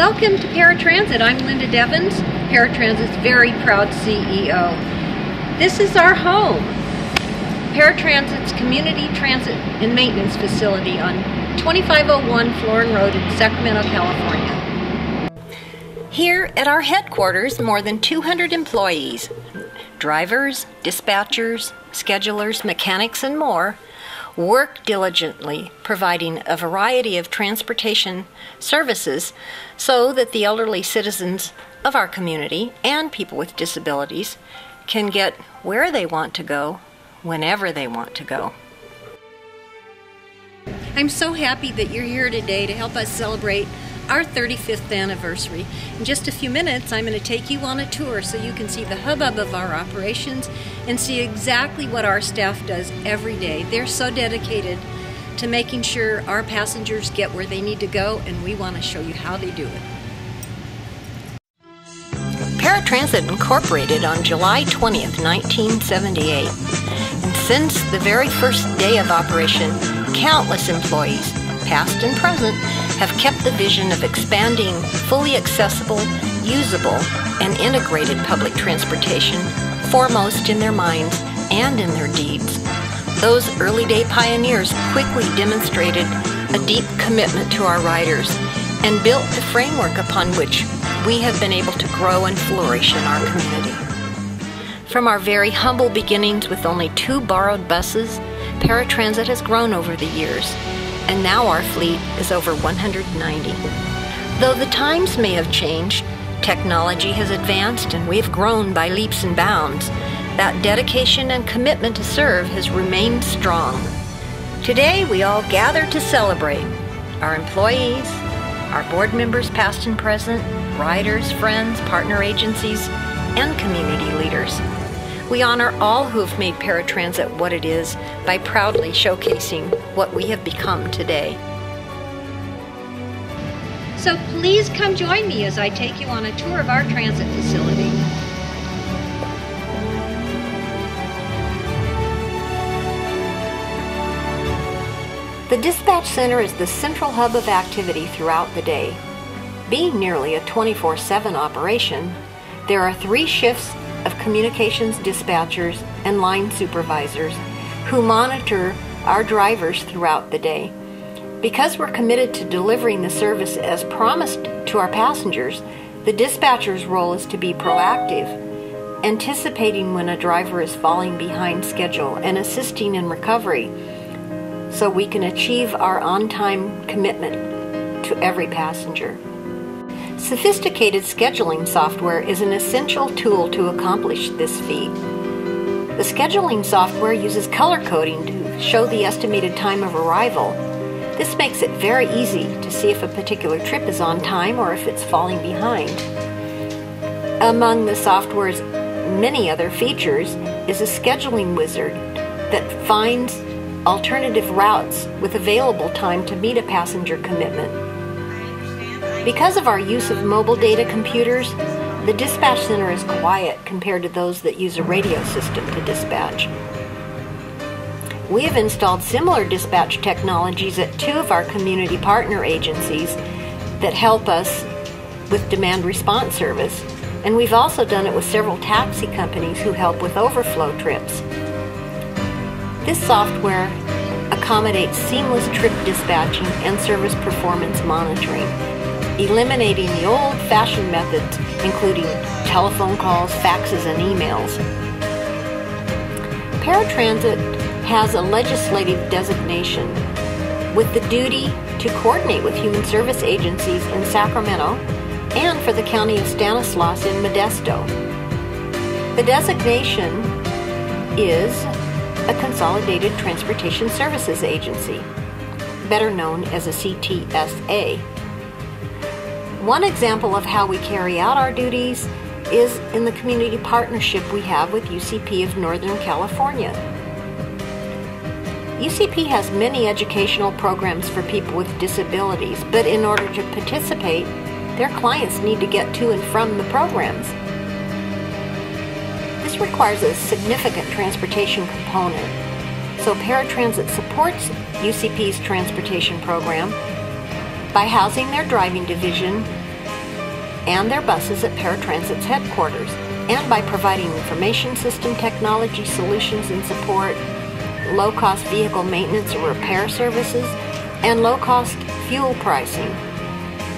Welcome to Paratransit. I'm Linda Devins, Paratransit's very proud CEO. This is our home, Paratransit's Community Transit and Maintenance Facility on 2501 Florin Road in Sacramento, California. Here at our headquarters, more than 200 employees, drivers, dispatchers, schedulers, mechanics, and more, work diligently providing a variety of transportation services so that the elderly citizens of our community and people with disabilities can get where they want to go, whenever they want to go. I'm so happy that you're here today to help us celebrate our 35th anniversary. In just a few minutes, I'm going to take you on a tour so you can see the hubbub of our operations and see exactly what our staff does every day. They're so dedicated to making sure our passengers get where they need to go, and we want to show you how they do it. Paratransit incorporated on July 20th, 1978. And since the very first day of operation, countless employees, past and present, have kept the vision of expanding fully accessible, usable, and integrated public transportation foremost in their minds and in their deeds. Those early day pioneers quickly demonstrated a deep commitment to our riders and built the framework upon which we have been able to grow and flourish in our community. From our very humble beginnings with only 2 borrowed buses, Paratransit has grown over the years, and now our fleet is over 190. Though the times may have changed, technology has advanced, and we've grown by leaps and bounds, that dedication and commitment to serve has remained strong. Today, we all gather to celebrate our employees, our board members past and present, riders, friends, partner agencies, and community leaders. We honor all who have made Paratransit what it is by proudly showcasing what we have become today. So please come join me as I take you on a tour of our transit facility. The dispatch center is the central hub of activity throughout the day. Being nearly a 24/7 operation, there are 3 shifts of communications dispatchers and line supervisors who monitor our drivers throughout the day. Because we're committed to delivering the service as promised to our passengers, the dispatcher's role is to be proactive, anticipating when a driver is falling behind schedule and assisting in recovery so we can achieve our on-time commitment to every passenger. Sophisticated scheduling software is an essential tool to accomplish this feat. The scheduling software uses color coding to show the estimated time of arrival. This makes it very easy to see if a particular trip is on time or if it's falling behind. Among the software's many other features is a scheduling wizard that finds alternative routes with available time to meet a passenger commitment. Because of our use of mobile data computers, the dispatch center is quiet compared to those that use a radio system to dispatch. We have installed similar dispatch technologies at 2 of our community partner agencies that help us with demand response service, and we've also done it with several taxi companies who help with overflow trips. This software accommodates seamless trip dispatching and service performance monitoring, eliminating the old-fashioned methods, including telephone calls, faxes, and emails. Paratransit has a legislative designation with the duty to coordinate with human service agencies in Sacramento and for the county of Stanislaus in Modesto. The designation is a Consolidated Transportation Services Agency, better known as a CTSA. One example of how we carry out our duties is in the community partnership we have with UCP of Northern California. UCP has many educational programs for people with disabilities, but in order to participate, their clients need to get to and from the programs. This requires a significant transportation component, so Paratransit supports UCP's transportation program by housing their driving division and their buses at Paratransit's headquarters, and by providing information system technology solutions and support, low-cost vehicle maintenance or repair services, and low-cost fuel pricing.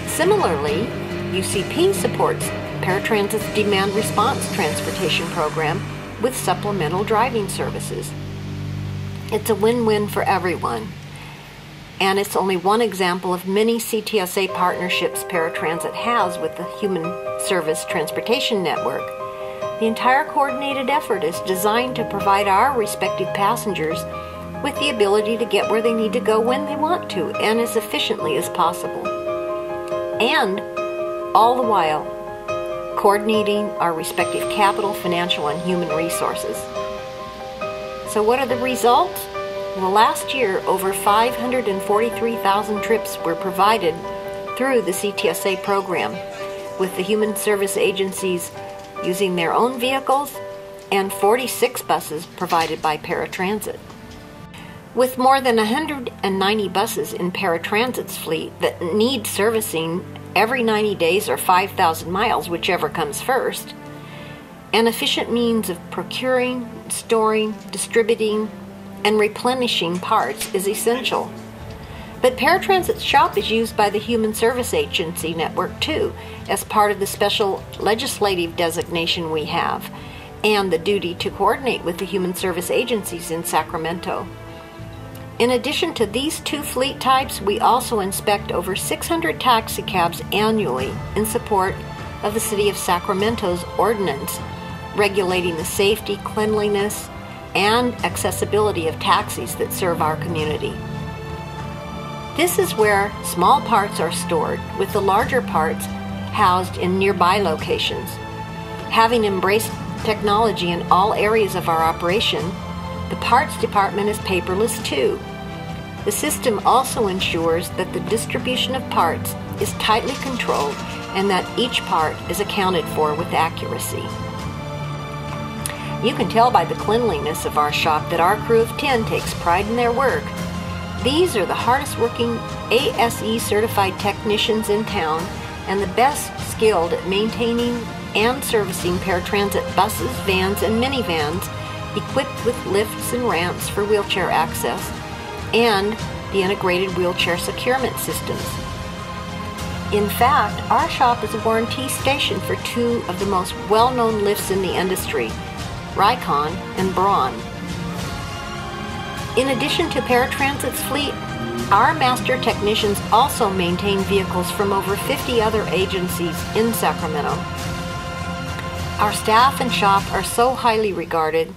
Similarly, UCP supports Paratransit's demand response transportation program with supplemental driving services. It's a win-win for everyone, and it's only one example of many CTSA partnerships Paratransit has with the Human Service Transportation Network. The entire coordinated effort is designed to provide our respective passengers with the ability to get where they need to go when they want to and as efficiently as possible. And all the while, coordinating our respective capital, financial, and human resources. So what are the results? Well, last year, over 543,000 trips were provided through the CTSA program, with the human service agencies using their own vehicles and 46 buses provided by Paratransit. With more than 190 buses in Paratransit's fleet that need servicing every 90 days or 5,000 miles, whichever comes first, an efficient means of procuring, storing, distributing, and replenishing parts is essential. But Paratransit's shop is used by the Human Service Agency Network too, as part of the special legislative designation we have, and the duty to coordinate with the human service agencies in Sacramento. In addition to these two fleet types, we also inspect over 600 taxicabs annually in support of the City of Sacramento's ordinance regulating the safety, cleanliness, and accessibility of taxis that serve our community. This is where small parts are stored, with the larger parts housed in nearby locations. Having embraced technology in all areas of our operation, the parts department is paperless too. The system also ensures that the distribution of parts is tightly controlled and that each part is accounted for with accuracy. You can tell by the cleanliness of our shop that our crew of 10 takes pride in their work. These are the hardest working ASE certified technicians in town and the best skilled at maintaining and servicing paratransit buses, vans, and minivans equipped with lifts and ramps for wheelchair access and the integrated wheelchair securement systems. In fact, our shop is a warranty station for two of the most well-known lifts in the industry, Rycon and Braun. In addition to Paratransit's fleet, our master technicians also maintain vehicles from over 50 other agencies in Sacramento. Our staff and shop are so highly regarded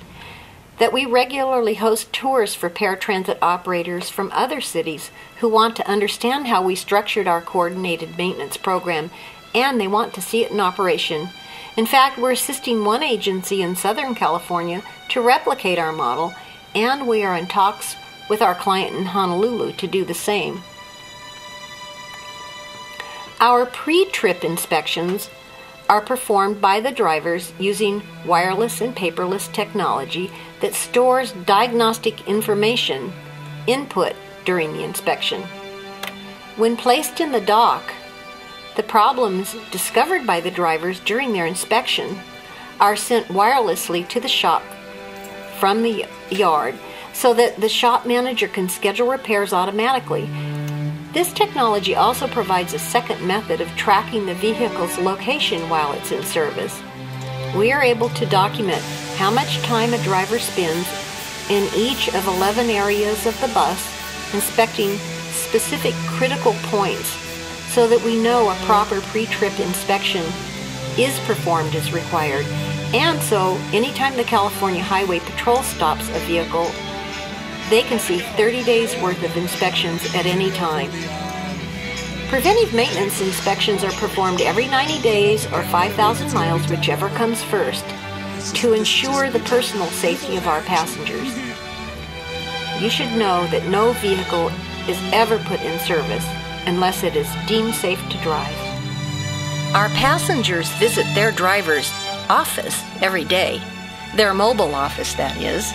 that we regularly host tours for paratransit operators from other cities who want to understand how we structured our coordinated maintenance program, and they want to see it in operation. In fact, we're assisting one agency in Southern California to replicate our model, and we are in talks with our client in Honolulu to do the same. Our pre-trip inspections are performed by the drivers using wireless and paperless technology that stores diagnostic information input during the inspection. When placed in the dock, the problems discovered by the drivers during their inspection are sent wirelessly to the shop from the yard so that the shop manager can schedule repairs automatically. This technology also provides a second method of tracking the vehicle's location while it's in service. We are able to document how much time a driver spends in each of 11 areas of the bus inspecting specific critical points so that we know a proper pre-trip inspection is performed as required. And so anytime the California Highway Patrol stops a vehicle, they can see 30 days worth of inspections at any time. Preventive maintenance inspections are performed every 90 days or 5,000 miles, whichever comes first, to ensure the personal safety of our passengers. You should know that no vehicle is ever put in service unless it is deemed safe to drive. Our passengers visit their driver's office every day, their mobile office that is,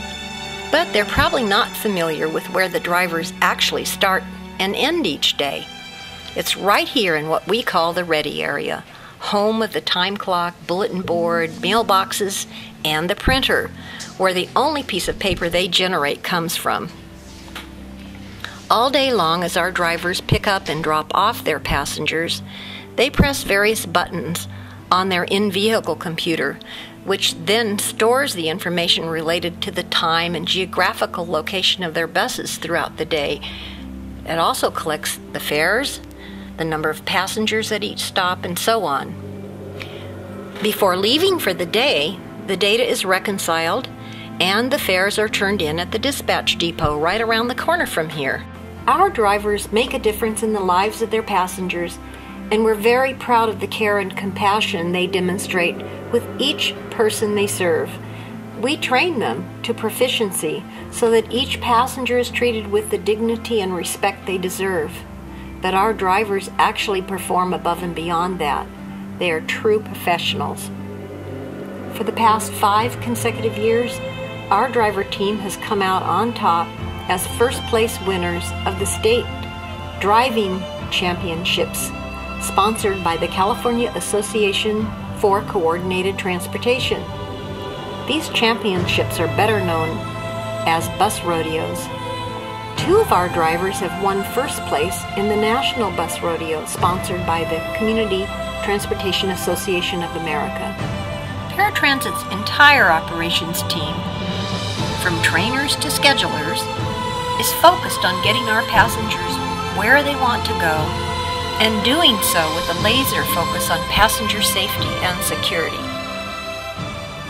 but they're probably not familiar with where the drivers actually start and end each day. It's right here in what we call the ready area, home of the time clock, bulletin board, mailboxes, and the printer, where the only piece of paper they generate comes from. All day long, as our drivers pick up and drop off their passengers, they press various buttons on their in-vehicle computer, which then stores the information related to the time and geographical location of their buses throughout the day. It also collects the fares, the number of passengers at each stop, and so on. Before leaving for the day, the data is reconciled and the fares are turned in at the dispatch depot right around the corner from here. Our drivers make a difference in the lives of their passengers, and we're very proud of the care and compassion they demonstrate with each person they serve. We train them to proficiency so that each passenger is treated with the dignity and respect they deserve. But our drivers actually perform above and beyond that. They are true professionals. For the past 5 consecutive years, our driver team has come out on top as first place winners of the state driving championships, sponsored by the California Association for Coordinated Transportation. These championships are better known as bus rodeos. 2 of our drivers have won first place in the National Bus Rodeo, sponsored by the Community Transportation Association of America. Paratransit's entire operations team, from trainers to schedulers, is focused on getting our passengers where they want to go, and doing so with a laser focus on passenger safety and security.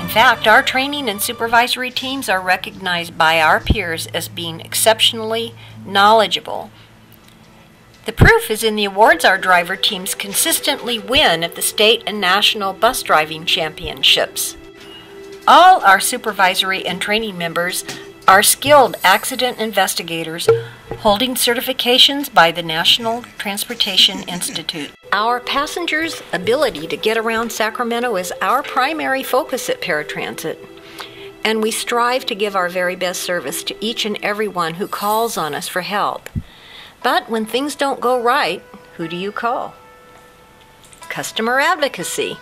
In fact, our training and supervisory teams are recognized by our peers as being exceptionally knowledgeable. The proof is in the awards our driver teams consistently win at the state and national bus driving championships. All our supervisory and training members are skilled accident investigators holding certifications by the National Transportation Institute. Our passengers' ability to get around Sacramento is our primary focus at Paratransit, and we strive to give our very best service to each and every one who calls on us for help. But when things don't go right, who do you call? Customer advocacy.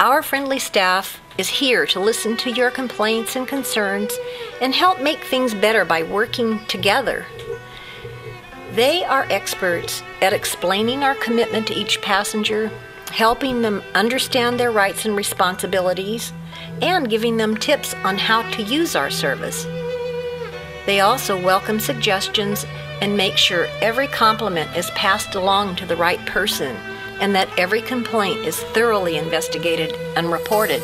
Our friendly staff is here to listen to your complaints and concerns and help make things better by working together. They are experts at explaining our commitment to each passenger, helping them understand their rights and responsibilities, and giving them tips on how to use our service. They also welcome suggestions and make sure every compliment is passed along to the right person and that every complaint is thoroughly investigated and reported.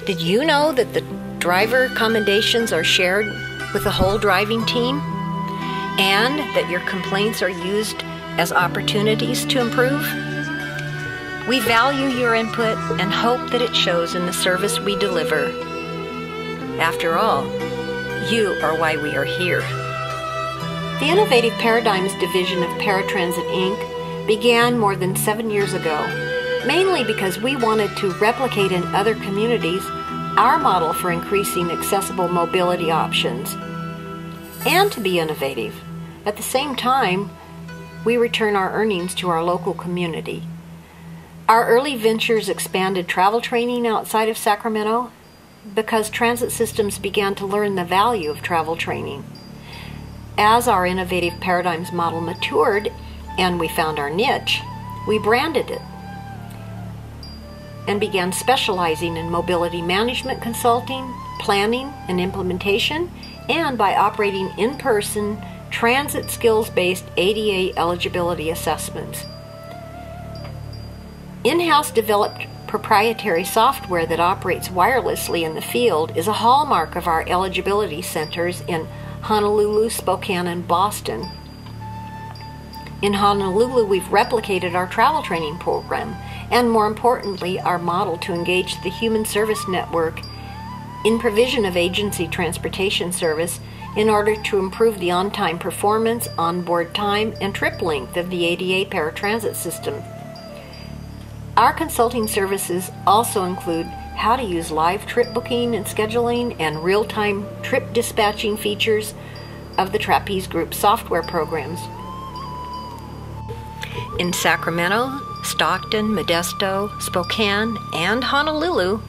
Did you know that the driver commendations are shared with the whole driving team, and that your complaints are used as opportunities to improve? We value your input and hope that it shows in the service we deliver. After all, you are why we are here. The Innovative Paradigms division of Paratransit Inc. began more than 7 years ago, mainly because we wanted to replicate in other communities our model for increasing accessible mobility options, and to be innovative. At the same time, we return our earnings to our local community. Our early ventures expanded travel training outside of Sacramento because transit systems began to learn the value of travel training. As our Innovative Paradigms model matured and we found our niche, we branded it and began specializing in mobility management consulting, planning, and implementation, and by operating in-person transit skills-based ADA eligibility assessments. In-house developed proprietary software that operates wirelessly in the field is a hallmark of our eligibility centers in Honolulu, Spokane, and Boston. In Honolulu, we've replicated our travel training program, and more importantly, our model to engage the human service network in provision of agency transportation service in order to improve the on-time performance, onboard time, and trip length of the ADA paratransit system. Our consulting services also include how to use live trip booking and scheduling and real-time trip dispatching features of the Trapeze Group software programs. In Sacramento, Stockton, Modesto, Spokane, and Honolulu,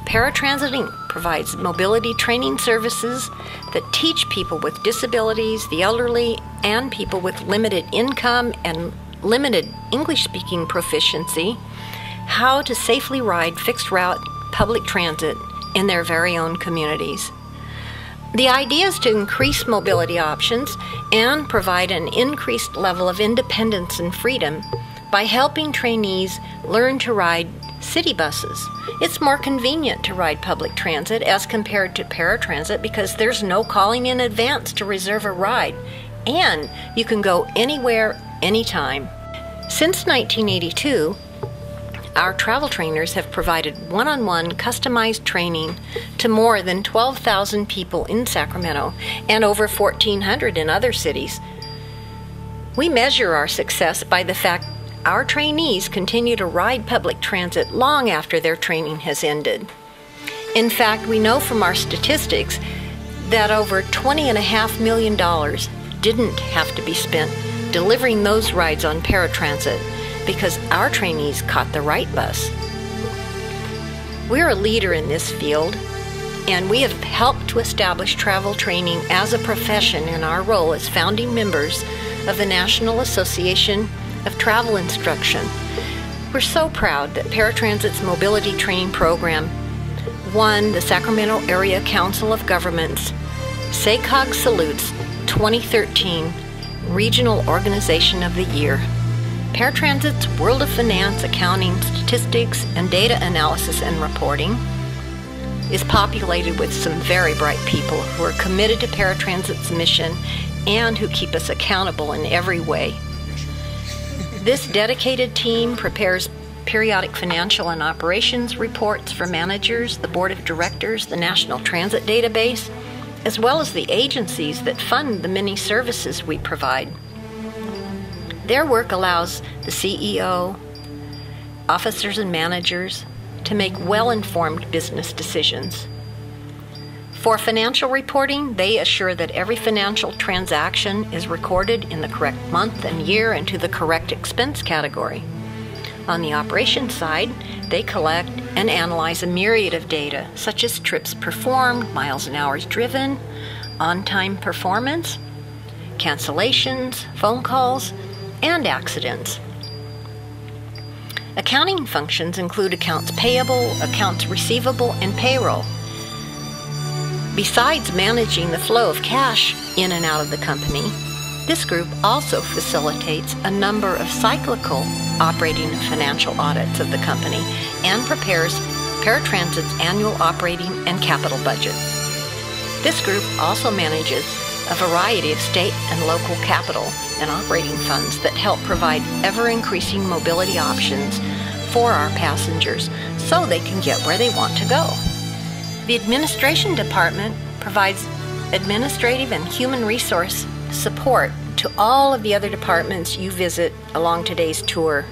Paratransit Inc. provides mobility training services that teach people with disabilities, the elderly, and people with limited income and limited English-speaking proficiency how to safely ride fixed-route public transit in their very own communities. The idea is to increase mobility options and provide an increased level of independence and freedom by helping trainees learn to ride city buses. It's more convenient to ride public transit as compared to paratransit because there's no calling in advance to reserve a ride, and you can go anywhere, anytime. Since 1982, our travel trainers have provided one-on-one customized training to more than 12,000 people in Sacramento and over 1,400 in other cities. We measure our success by the fact our trainees continue to ride public transit long after their training has ended. In fact, we know from our statistics that over $20.5 million didn't have to be spent delivering those rides on paratransit because our trainees caught the right bus. We're a leader in this field, and we have helped to establish travel training as a profession in our role as founding members of the National Association of Travel Instruction. We're so proud that Paratransit's mobility training program won the Sacramento Area Council of Governments SACOG Salutes 2013 Regional Organization of the Year. Paratransit's World of Finance, Accounting, Statistics, and Data Analysis and Reporting is populated with some very bright people who are committed to Paratransit's mission and who keep us accountable in every way. This dedicated team prepares periodic financial and operations reports for managers, the board of directors, the National Transit Database, as well as the agencies that fund the many services we provide. Their work allows the CEO, officers and managers to make well-informed business decisions. For financial reporting, they assure that every financial transaction is recorded in the correct month and year and to the correct expense category. On the operations side, they collect and analyze a myriad of data, such as trips performed, miles and hours driven, on-time performance, cancellations, phone calls, and accidents. Accounting functions include accounts payable, accounts receivable, and payroll. Besides managing the flow of cash in and out of the company, this group also facilitates a number of cyclical operating and financial audits of the company and prepares Paratransit's annual operating and capital budget. This group also manages a variety of state and local capital and operating funds that help provide ever-increasing mobility options for our passengers so they can get where they want to go. The administration department provides administrative and human resource support to all of the other departments you visit along today's tour,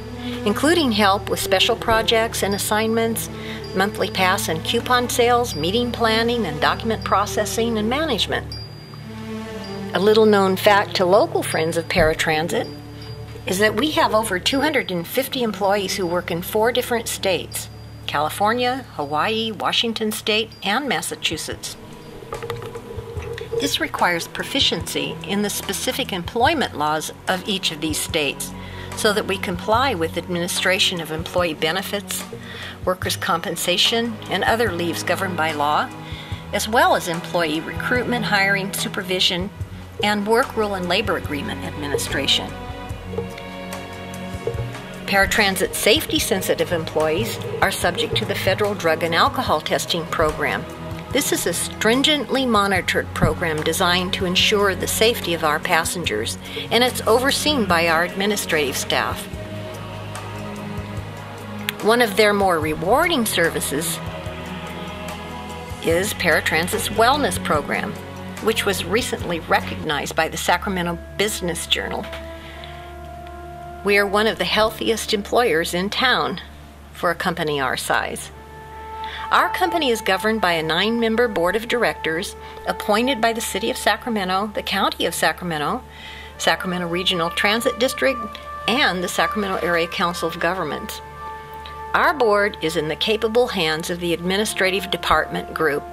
including help with special projects and assignments, monthly pass and coupon sales, meeting planning, and document processing and management. A little-known fact to local friends of Paratransit is that we have over 250 employees who work in 4 different states: California, Hawaii, Washington State, and Massachusetts. This requires proficiency in the specific employment laws of each of these states so that we comply with administration of employee benefits, workers' compensation, and other leaves governed by law, as well as employee recruitment, hiring, supervision, and work rule and labor agreement administration. Paratransit safety-sensitive employees are subject to the federal drug and alcohol testing program. This is a stringently monitored program designed to ensure the safety of our passengers, and it's overseen by our administrative staff. One of their more rewarding services is Paratransit's wellness program, which was recently recognized by the Sacramento Business Journal. We are one of the healthiest employers in town for a company our size. Our company is governed by a 9-member board of directors appointed by the City of Sacramento, the County of Sacramento, Sacramento Regional Transit District, and the Sacramento Area Council of Governments. Our board is in the capable hands of the administrative department group,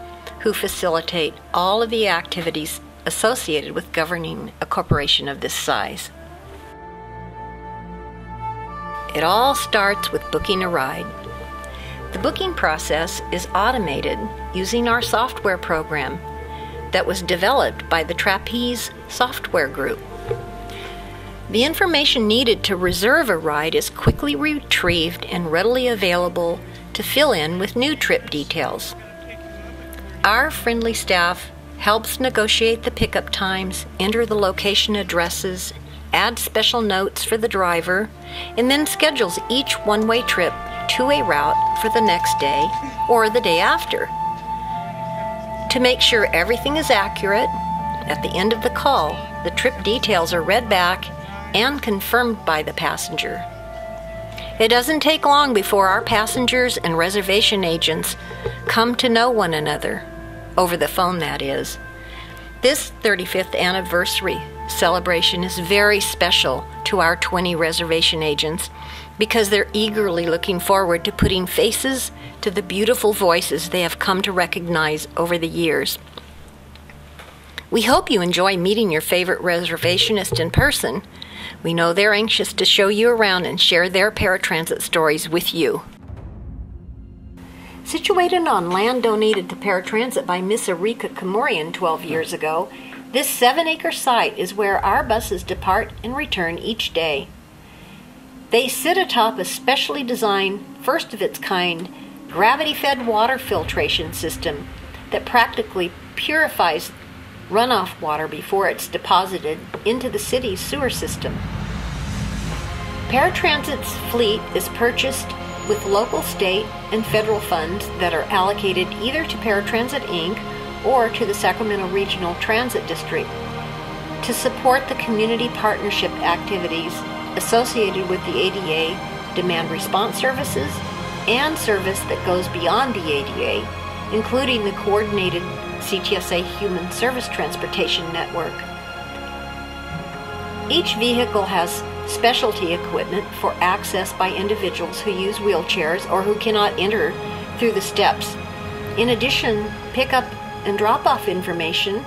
who facilitate all of the activities associated with governing a corporation of this size. It all starts with booking a ride. The booking process is automated using our software program that was developed by the Trapeze Software Group. The information needed to reserve a ride is quickly retrieved and readily available to fill in with new trip details. Our friendly staff helps negotiate the pickup times, enter the location addresses, add special notes for the driver, and then schedules each one-way trip to a route for the next day or the day after. To make sure everything is accurate, at the end of the call, the trip details are read back and confirmed by the passenger. It doesn't take long before our passengers and reservation agents come to know one another, over the phone that is. This 35th anniversary celebration is very special to our 20 reservation agents because they're eagerly looking forward to putting faces to the beautiful voices they have come to recognize over the years. We hope you enjoy meeting your favorite reservationist in person. We know they're anxious to show you around and share their paratransit stories with you. Situated on land donated to paratransit by Miss Erika Kamorian 12 years ago, this 7-acre site is where our buses depart and return each day. They sit atop a specially designed, first-of-its-kind, gravity-fed water filtration system that practically purifies runoff water before it's deposited into the city's sewer system. Paratransit's fleet is purchased with local, state, and federal funds that are allocated either to Paratransit Inc. or to the Sacramento Regional Transit District to support the community partnership activities associated with the ADA demand response services and service that goes beyond the ADA, including the coordinated CTSA Human Service Transportation Network. Each vehicle has specialty equipment for access by individuals who use wheelchairs or who cannot enter through the steps. In addition, pickup and drop-off information,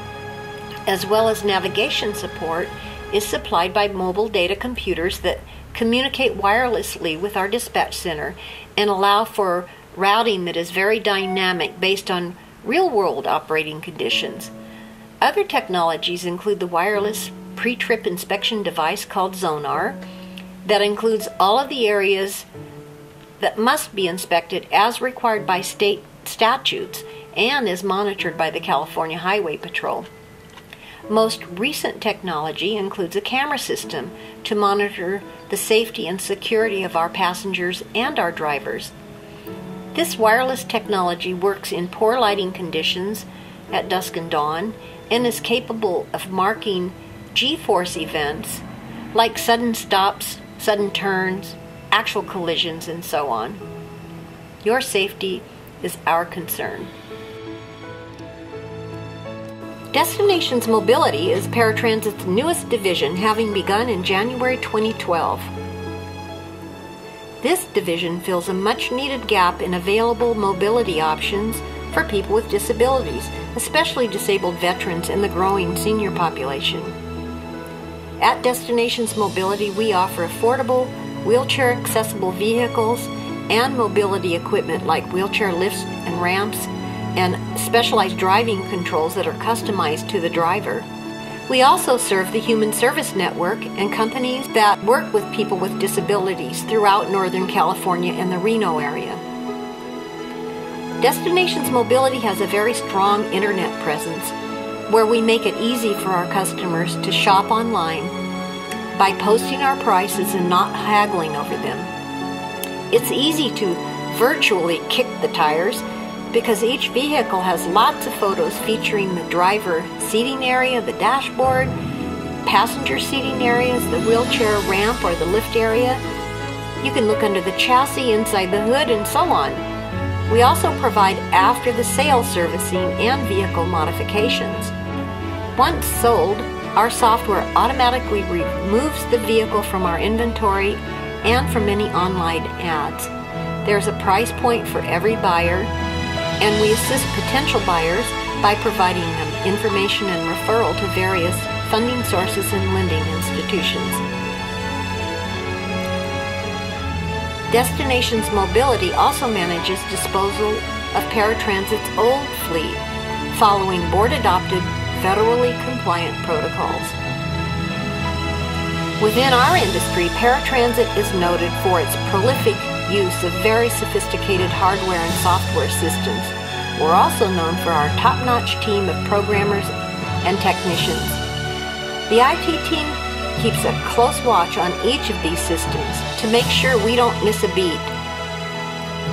as well as navigation support, is supplied by mobile data computers that communicate wirelessly with our dispatch center and allow for routing that is very dynamic based on real-world operating conditions. Other technologies include the wireless pre-trip inspection device called Zonar that includes all of the areas that must be inspected as required by state statutes and is monitored by the California Highway Patrol. Most recent technology includes a camera system to monitor the safety and security of our passengers and our drivers. This wireless technology works in poor lighting conditions at dusk and dawn and is capable of marking G-force events like sudden stops, sudden turns, actual collisions, and so on. Your safety is our concern. Destinations Mobility is Paratransit's newest division, having begun in January 2012. This division fills a much-needed gap in available mobility options for people with disabilities, especially disabled veterans and the growing senior population. At Destinations Mobility, we offer affordable, wheelchair-accessible vehicles and mobility equipment like wheelchair lifts and ramps and specialized driving controls that are customized to the driver. We also serve the Human Service Network and companies that work with people with disabilities throughout Northern California and the Reno area. Destinations Mobility has a very strong internet presence where we make it easy for our customers to shop online by posting our prices and not haggling over them. It's easy to virtually kick the tires because each vehicle has lots of photos featuring the driver seating area, the dashboard, passenger seating areas, the wheelchair ramp or the lift area. You can look under the chassis, inside the hood, and so on. We also provide after-the-sale servicing and vehicle modifications. Once sold, Our software automatically removes the vehicle from our inventory and from any online ads. There's a price point for every buyer, and we assist potential buyers by providing them information and referral to various funding sources and lending institutions. Destinations Mobility also manages disposal of Paratransit's old fleet, following board-adopted, federally compliant protocols. Within our industry, Paratransit is noted for its prolific use of very sophisticated hardware and software systems. We're also known for our top-notch team of programmers and technicians. The IT team keeps a close watch on each of these systems to make sure we don't miss a beat.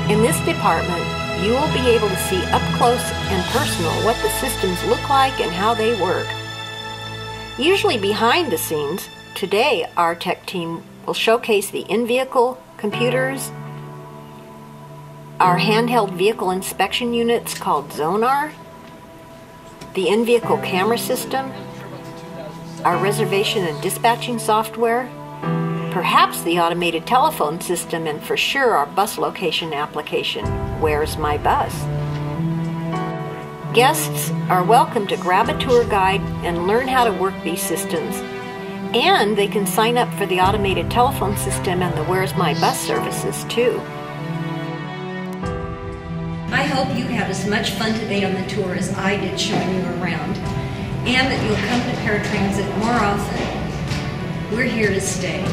In this department, you will be able to see up close and personal what the systems look like and how they work. Usually behind the scenes, today our tech team will showcase the in-vehicle computers, our handheld vehicle inspection units called Zonar, the in-vehicle camera system, our reservation and dispatching software, perhaps the automated telephone system, and for sure our bus location application, Where's My Bus? Guests are welcome to grab a tour guide and learn how to work these systems. And they can sign up for the automated telephone system and the Where's My Bus services too. I hope you had as much fun today on the tour as I did showing you around, and that you'll come to Paratransit more often. We're here to stay.